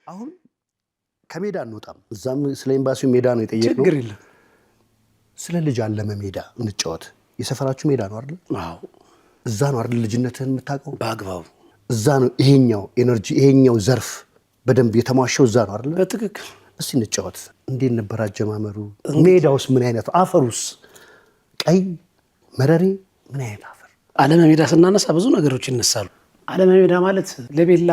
አሁን ከሜዳ እንወጣም። እዛም ስለ ኤምባሲው ሜዳ ነው የጠየቅነው። ችግር የለም። ስለ ልጅ አለመ ሜዳ እንጫወት። የሰፈራችሁ ሜዳ ነው አይደል? አዎ። እዛ ነው አይደል ልጅነትህን የምታውቀው? በአግባቡ እዛ ነው ይሄኛው ኤነርጂ ይሄኛው ዘርፍ በደንብ የተሟሸው እዛ ነው አይደል? በትክክል። እስቲ እንጫወት። እንዴት ነበር አጀማመሩ? ሜዳውስ ምን አይነት አፈሩስ? ቀይ መረሬ ምን አይነት አፈር? አለመ ሜዳ ስናነሳ ብዙ ነገሮች ይነሳሉ። አለመ ሜዳ ማለት ለቤላ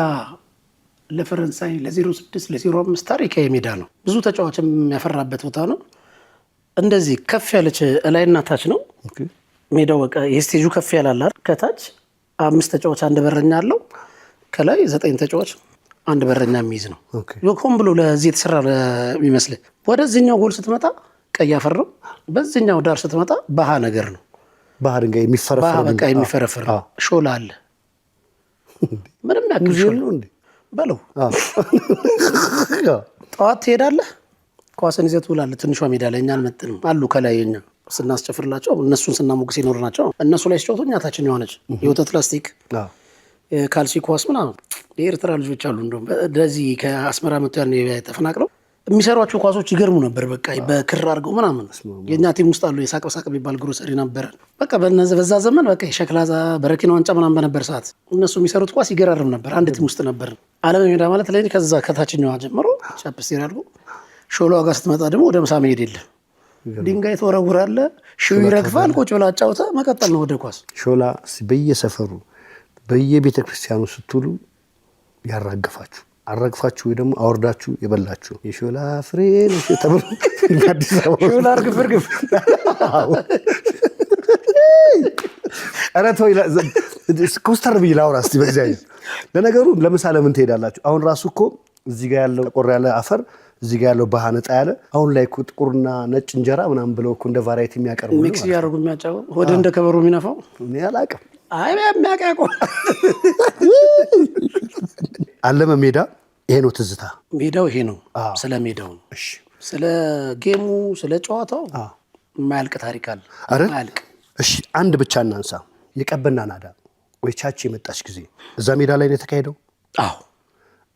ለፈረንሳይ ለ06 ለ05 ታሪካዊ ሜዳ ነው። ብዙ ተጫዋችም የሚያፈራበት ቦታ ነው። እንደዚህ ከፍ ያለች እላይና ታች ነው ሜዳው። በቃ የስቴጁ ከፍ ያላል። ከታች 5 ተጫዋች 1 በረኛ አለው። ከላይ 9 ተጫዋች 1 በረኛ የሚይዝ ነው። ሆን ብሎ ለዚህ የተሰራ የሚመስል። ወደዚህኛው ጎል ስትመጣ ቀይ አፈር ነው። በዚህኛው ዳር ስትመጣ ባህ ነገር ነው። ባህ ድንጋይ የሚፈረፈር በቃ የሚፈረፈር ሾላ አለ። ምንም ያክል ሾላ ነው እንዴ በለው። ጠዋት ትሄዳለህ፣ ኳስን ይዘህ ትውላለህ። ትንሿ ሜዳ ላይ እኛ አልመጥንም አሉ። ከላይ እኛ ስናስጨፍርላቸው እነሱን ስናሞግስ ይኖር ናቸው። እነሱ ላይ ሲጫወቱ እኛ ታችን የሆነች የወተት ላስቲክ ካልሲ ኳስ ምናምን የኤርትራ ልጆች አሉ። እንደውም እንደዚህ ከአስመራ መጥተው ያን ተፈናቅለው የሚሰሯቸው ኳሶች ይገርሙ ነበር። በቃ በክር አድርገው ምናምን የእኛ ቲም ውስጥ አሉ። የሳቅ በሳቅ የሚባል ግሮሰሪ ነበረ። በቃ በዛ ዘመን በቃ የሸክላ በረኪና ዋንጫ ምናምን በነበር ሰዓት እነሱ የሚሰሩት ኳስ ይገራርም ነበር። አንድ ቲም ውስጥ ነበር። አለመ ሜዳ ማለት ላይ ከዛ ከታችኛዋ ጀምሮ ቻፕስቴር አድርጎ ሾላዋ ጋር ስትመጣ ደግሞ ወደ ምሳ መሄድ የለም። ድንጋይ ተወረውራለህ፣ ሽው ይረግፋል። ቁጭ ብላ አጫውተህ መቀጠል ነው ወደ ኳስ። ሾላ በየሰፈሩ በየቤተ ክርስቲያኑ ስትውሉ ያራግፋችሁ አራግፋችሁ ወይ ደግሞ አወርዳችሁ የበላችሁ የሾላ ፍሬ ነው ተብሎ አዲስ አበባ ሾላ እርግፍ እርግፍ። ኧረ ተው ኮስተር ብዬ ላውራ እስኪ በእግዚአብሔር። ለነገሩ ለምሳሌ ምን ትሄዳላችሁ? አሁን ራሱ እኮ እዚህ ጋር ያለው ቆር ያለ አፈር እዚህ ጋር ያለው ባህ ነጣ ያለ አሁን ላይ እኮ ጥቁርና ነጭ እንጀራ ምናምን ብለው እኮ እንደ ቫራይቲ የሚያቀርቡ ሚክስ እያደረጉ የሚያጫው ወደ እንደ ከበሮ የሚነፋው እኔ አላውቅም። አይ የሚያውቀው አለመ ሜዳ ይሄ ነው ትዝታ። ሜዳው ይሄ ነው። ስለ ሜዳው ነው። እሺ፣ ስለ ጌሙ ስለ ጨዋታው የማያልቅ ታሪክ አለ። የማያልቅ። እሺ፣ አንድ ብቻ እናንሳ። የቀበና ናዳ ወይ ቻቺ የመጣች ጊዜ እዛ ሜዳ ላይ ነው የተካሄደው። አዎ፣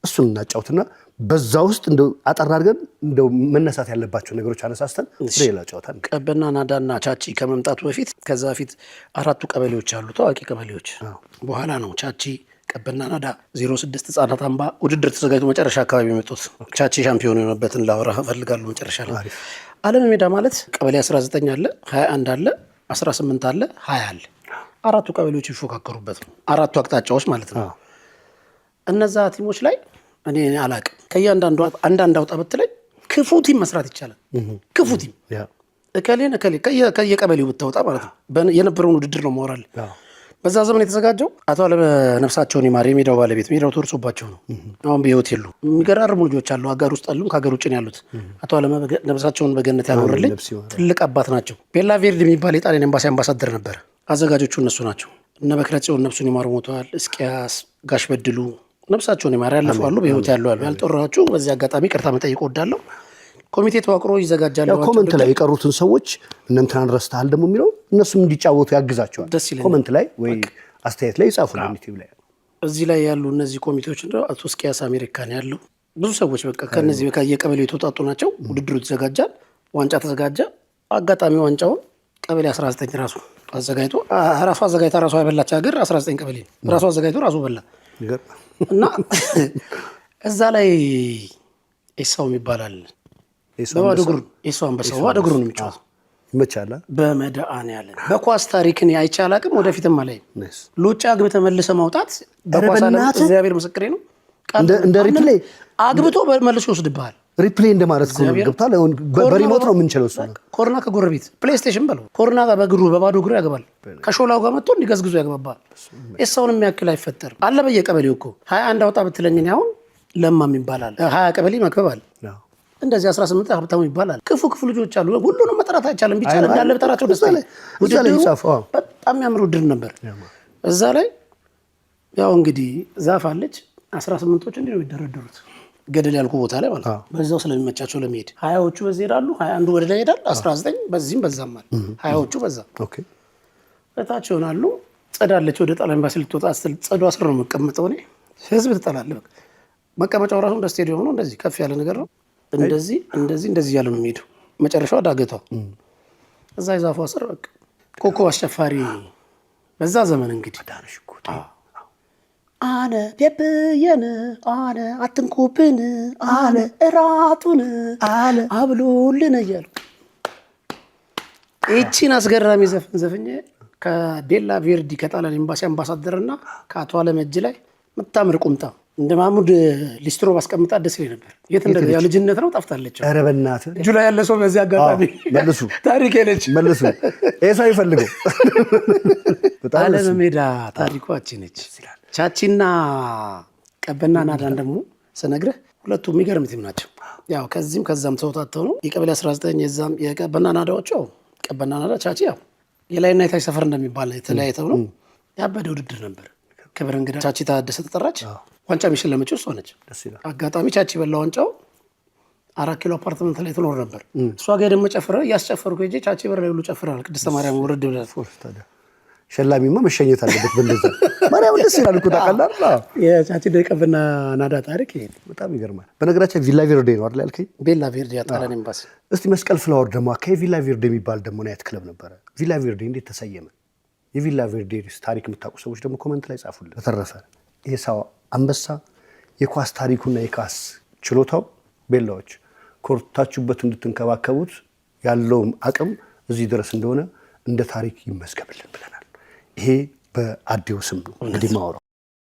እሱን እናጫውትና በዛ ውስጥ እንደው አጠር አድርገን እንደው መነሳት ያለባቸው ነገሮች አነሳስተን ሌላ ጨዋታ። ቀበና ናዳና ቻቺ ከመምጣቱ በፊት ከዛ በፊት 4 ቀበሌዎች አሉ፣ ታዋቂ ቀበሌዎች። በኋላ ነው ቻቺ ቀበና ናዳ 06 ህጻናት አምባ ውድድር ተዘጋጅቶ መጨረሻ አካባቢ የመጡት። ቻቺ ሻምፒዮን የሆነበትን ላወራ እፈልጋለሁ መጨረሻ ላይ። አለመ ሜዳ ማለት ቀበሌ 19 አለ፣ 21 አለ፣ 18 አለ፣ 20 አለ። 4ቱ ቀበሌዎች ይፎካከሩበት ነው። 4ቱ አቅጣጫዎች ማለት ነው። እነዛ ቲሞች ላይ እኔ አላቅም። ከእያንዳንዱ አንዳንድ አውጣ ብትለኝ ክፉ ቲም መስራት ይቻላል። ክፉ ቲም እከሌን እከሌ ከየቀበሌው ብታወጣ ማለት ነው። የነበረውን ውድድር ነው ማወራል። በዛ ዘመን የተዘጋጀው አቶ አለመ ነፍሳቸውን ይማር የሜዳው ባለቤት፣ ሜዳው ተወርሶባቸው ነው። አሁን በህይወት የሉ። የሚገራርሙ ልጆች አሉ። አጋር ውስጥ አሉ፣ ከሀገር ውጭ ነው ያሉት። አቶ አለመ ነፍሳቸውን በገነት ያኖርልኝ ትልቅ አባት ናቸው። ቤላ ቬርድ የሚባል የጣሊያን ኤምባሲ አምባሳደር ነበር። አዘጋጆቹ እነሱ ናቸው። እነ በክረጽዮን ነፍሱን ይማሩ ሞተዋል። እስቂያስ ጋሽ በድሉ ነፍሳቸውን ይማር ያለፉ አሉ፣ በህይወት ያሉ አሉ። ያልጠራችሁ በዚህ አጋጣሚ ቅርታ መጠየቅ እወዳለሁ። ኮሚቴ ተዋቅሮ ይዘጋጃል። ኮመንት ላይ የቀሩትን ሰዎች እነንተናን ረስተሃል ደግሞ የሚለው እነሱም እንዲጫወቱ ያግዛቸዋል። ኮመንት ላይ ወይ አስተያየት ላይ ይጻፉ። ዩቲዩብ ላይ እዚህ ላይ ያሉ እነዚህ ኮሚቴዎች እንደው አቶ እስቂያስ አሜሪካን ያለው ብዙ ሰዎች በቃ ከነዚህ በቃ የቀበሌው የተወጣጡ ናቸው። ውድድሩ ይዘጋጃል። ዋንጫ ተዘጋጀ። አጋጣሚ ዋንጫውን ቀበሌ 19 ራሱ አዘጋጅቶ ራሱ አዘጋጅታ ራሱ ያበላች ሀገር 19 ቀበሌ ራሱ አዘጋጅቶ ራሱ በላ እና እዛ ላይ ኤሳው ይባላል። በባዶ እግሩ ኤሳው አንበሳው በባዶ እግሩ ነው የሚጫወተው። ይመቻል። በመድኃኒዓለም በኳስ ታሪክን አይቼ አላቅም። ወደፊትም አላይ ሉጫ አግብተህ መልሰህ ማውጣት በኳስ ዓለም እግዚአብሔር ምስክሬ ነው። እንደ ሪፕሌይ አግብቶ መልሶ ይወስድብሃል። ሪፕሌይ እንደማለት ነው። ገብቷል። በሪሞት ነው የምንችለው እሱ ነው። ኮርና ከጎረቤት ፕሌይስቴሽን በለው ኮርና ጋር በእግሩ በባዶ እግሩ ያገባል። ከሾላው ጋር መጥቶ እንዲገዝግዙ ያገባባል። ኤሳውን የሚያክል አይፈጠርም። አለ በየቀበሌው እኮ 21 አውጣ ብትለኝ እኔ አሁን ለማም ይባላል 20 ቀበሌ መክበባል። እንደዚህ 18 ሀብታሙ ይባላል። ክፉ ክፉ ልጆች አሉ። ሁሉንም መጥራት አይቻልም። ብቻ እንዳለ በጠራቸው ደስ ይላል። በጣም የሚያምር ውድድር ነበር። እዛ ላይ ያው እንግዲህ ዛፍ አለች 18ቶች እንዲህ ነው የሚደረደሩት ገደል ያልኩ ቦታ ላይ ማለት ነው። በዛው ስለሚመቻቸው ለመሄድ 20ዎቹ በዚህ ይሄዳሉ፣ 21 ወደ ላይ ይሄዳል፣ 19 በዚህም በዛም ማለት 20ዎቹ በዛ እታች ይሆናሉ። ጸዳለች ወደ ጣሊያን ኤምባሲ ልትወጣ ስትል ጸዷ ስር ነው የምቀመጠው እኔ። ህዝብ ትጠላለህ። መቀመጫው ራሱ እንደ ስቴዲየም ነው። እንደዚህ ከፍ ያለ ነገር ነው። እንደዚህ እያለ ነው የሚሄደው። መጨረሻዋ ዳገቷ እዛ የዛፏ ስር በቃ ኮከብ አስጨፋሪ በዛ ዘመን እንግዲህ አነ ደብየን አነ አትንኩብን አነ እራቱን አለ አብሉልን እያሉ ይቺን አስገራሚ ዘፈኝ ከቤላ ቬርዲ ከጣሊያን ኤምባሲ አምባሳደርና ከአቶ አለመጅ ላይ የምታምር ቁምጣ እንደ ማሙድ ሊስትሮ ባስቀምጣ ደስ ይለኝ ነበር። የት እንደገና ያ ልጅነት ነው ጠፍታለች። ኧረ በእናትህ እጁ ላይ ያለ ሰው በዚህ አጋጣሚ መልሱ ታሪክ ነች መልሱ ኤሳ ይፈልገው አለሜዳ ታሪኳችን ነች። ቻቺና ቀበና ናዳን ደግሞ ስነግርህ ሁለቱ የሚገርም ቲም ናቸው። ያው ከዚህም ከዛም ተወታተው ነው የቀበሌ 19 የዛም የቀበና ናዳዎቹ ቀበና ናዳ ቻቺ ያው የላይና የታች ሰፈር እንደሚባል የተለያይተው ነው። ያበደ ውድድር ነበር። ክብር እንግዳ ቻቺ ታደሰ ተጠራች። ዋንጫ የሚሸለመችው እሷ ነች። አጋጣሚ ቻቺ በላ ዋንጫው 4 ኪሎ አፓርትመንት ላይ ትኖር ነበር። እሷ ጋር ደግሞ ጨፍረ እያስጨፈርኩ ሄጄ ቻቺ በር ላይ ሁሉ ጨፍራል። ቅድስተ ማርያም ወረድ ብለህ ሸላሚማ መሸኘት አለበት። በእንደዛ ማርያም ደስ ይላል እኮ ታውቃለህ። የቻቺ ቀበና ናዳ ታሪክ ይሄ በጣም ይገርማል። በነገራችን ቪላ ቬርዴ ነው አይደል ያልከኝ? ቤላ ቬርዴ ጣሊያን ኤምባሲ። እስቲ መስቀል ፍላወር ደግሞ ከቪላ ቬርዴ የሚባል ደግሞ ናይት ክለብ ነበረ። ቪላ ቬርዴ እንዴት ተሰየመ? የቪላ ቬርዴ ታሪክ የምታውቁ ሰዎች ደግሞ ኮመንት ላይ ጻፉልን። በተረፈ ይሄ ሰው አንበሳ የኳስ ታሪኩና የኳስ ችሎታው ቤላዎች ኮርታችሁበት እንድትንከባከቡት ያለውም አቅም እዚህ ድረስ እንደሆነ እንደ ታሪክ ይመዝገብልን ብለናል። ይሄ በአዴው ስም ነው እንግዲህ ማወራው።